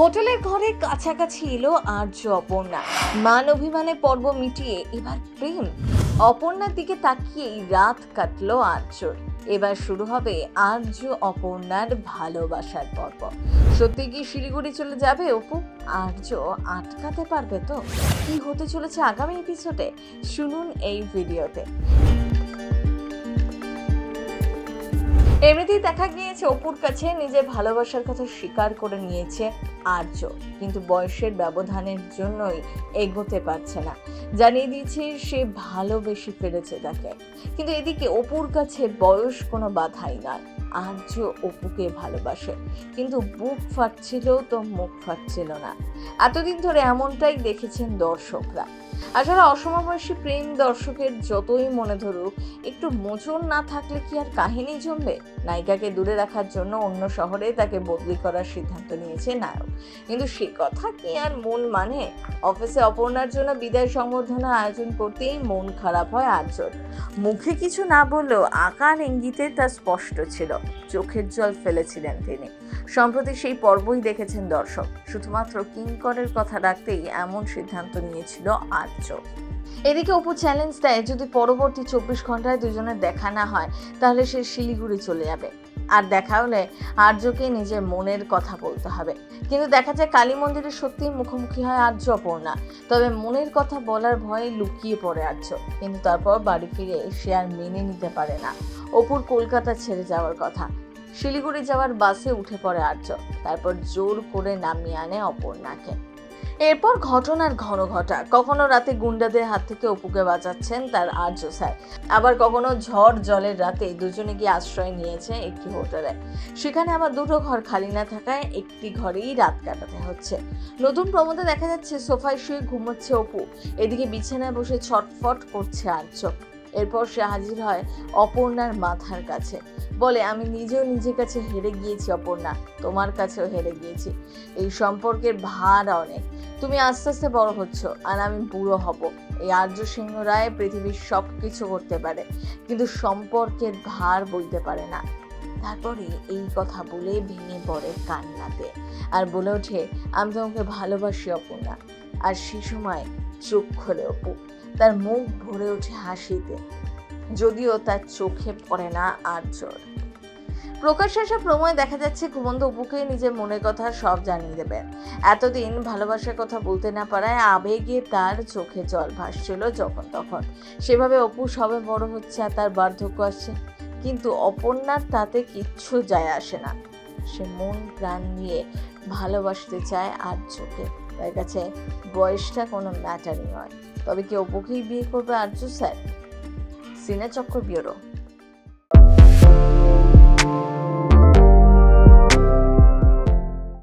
হোটেলের ঘরে কাছাকাছি এলো আর্য অপর্ণা। মান অভিমানে পর্ব মিটিয়ে এবার প্রেম। অপর্ণার দিকে তাকিয়েই রাত কাটলো আর্যর। এবার শুরু হবে আর্য অপর্ণার ভালোবাসার পর্ব। সত্যি কি শিলিগুড়ি চলে যাবে অপু? আর্য আটকাতে পারবে তো? কি হতে চলেছে আগামী এপিসোডে শুনুন এই ভিডিওতে। এমনিতেই দেখা গিয়েছে অপুর কাছে নিজের ভালোবাসার কথা স্বীকার করে নিয়েছে আর্য, কিন্তু বয়সের ব্যবধানের জন্যই এগোতে পারছে না। জানিয়ে দিয়েছে সে ভালোবেসে ফেলেছে তাকে, কিন্তু এদিকে অপুর কাছে বয়স কোনো বাধাই নয়। আর্য অপুকে ভালোবাসে, কিন্তু বুক ফাটছিল তো মুখ ফাটছিল না। এতদিন ধরে এমনটাই দেখেছেন দর্শকরা। আসলে অসমবয়সী প্রেম দর্শকের যতই মনে ধরুক, একটু মোচন না থাকলে কি আর কাহিনী জমবে? নায়িকাকে দূরে রাখার জন্য অন্য শহরে তাকে বদলি করার সিদ্ধান্ত নিয়েছে নায়ক, কিন্তু সে কথা কি আর মন মানে? অফিসে অপর্ণার জন্য বিদায় সংবর্ধনা আয়োজন করতেই মন খারাপ হয় আর্যর। মুখে কিছু না বললেও আকার ইঙ্গিতে তা স্পষ্ট ছিল, চোখের জল ফেলেছিলেন তিনি। সম্প্রতি সেই পর্বই দেখেছেন দর্শক। শুধুমাত্র কিঙ্করের কথা রাখতেই এমন সিদ্ধান্ত নিয়েছিল আর্য। এদিকে অপু চ্যালেঞ্জ দেয়, যদি পরবর্তী 24 ঘন্টায় দুজনের দেখা না হয় তাহলে সে শিলিগুড়ি চলে যাবে, আর দেখা হলে আর্যকে নিজের মনের কথা বলতে হবে। কিন্তু দেখা যায় কালী মন্দিরে সত্যিই মুখোমুখি হয় আর্য অপর্ণা। তবে মনের কথা বলার ভয়ে লুকিয়ে পড়ে আর্য, কিন্তু তারপর বাড়ি ফিরে সে আর মেনে নিতে পারে না অপুর কলকাতা ছেড়ে যাওয়ার কথা। শিলিগুড়ি যাওয়ার বাসে উঠে পড়ে আর্য, তারপর জোর করে নামিয়ে আনে অপর্ণাকে। এরপর ঘটনার ঘন ঘটা। কখনো রাতে গুন্ডাদের হাত থেকে অপুকে বাঁচাচ্ছেন তার আর্য স্যার, আবার কখনো ঝড় জলের রাতে দুজনে গিয়ে আশ্রয় নিয়েছে একটি হোটেলে। সেখানে আবার দুটো ঘর খালি না থাকায় একটি ঘরেই রাত কাটাতে হচ্ছে। নতুন প্রমোদে দেখা যাচ্ছে সোফায় শুয়ে ঘুমোচ্ছে অপু, এদিকে বিছানায় বসে ছটফট করছে আর্য। এরপর সে হাজির হয় অপর্ণার মাথার কাছে, বলে, আমি নিজেও নিজের কাছে হেরে গিয়েছি অপর্ণা, তোমার কাছেও হেরে গিয়েছি। এই সম্পর্কের ভার অনেক, তুমি আস্তে আস্তে বড় হচ্ছ আর আমি বুড়ো হব। এই আর্য সিংহ রায় পৃথিবীর সব কিছু করতে পারে, কিন্তু সম্পর্কের ভার বইতে পারে না। তারপরে এই কথা বলে ভেঙে পড়ে কান্নাতে আর বলে ওঠে, আমি তোমাকে ভালোবাসি অপর্ণা। আর সে সময় চোখ খোলে অপু, তার মুখ ভরে ওঠে হাসিতে, যদিও তার চোখে পড়ে না আর্যর। প্রকাশ আসা প্রমোয় দেখা যাচ্ছে ঘুমন্ত অপুকে নিজের মনের কথা সব জানিয়ে দেবেন। এতদিন ভালোবাসার কথা বলতে না পারায় আবেগে তার চোখে জল ভাসছিল যখন তখন। সেভাবে অপু সবে বড় হচ্ছে আর তার বার্ধক্য আসছে, কিন্তু অপর্ণার তাতে কিচ্ছু যায় আসে না। সে মন প্রাণ নিয়ে ভালোবাসতে চায় আর্যকে। তার কাছে বয়সটা কোনো ম্যাটারই নয়। তবে কি অপুকেই বিয়ে করবে আর্য স্যার? সিনে চক্র ব্যুরো।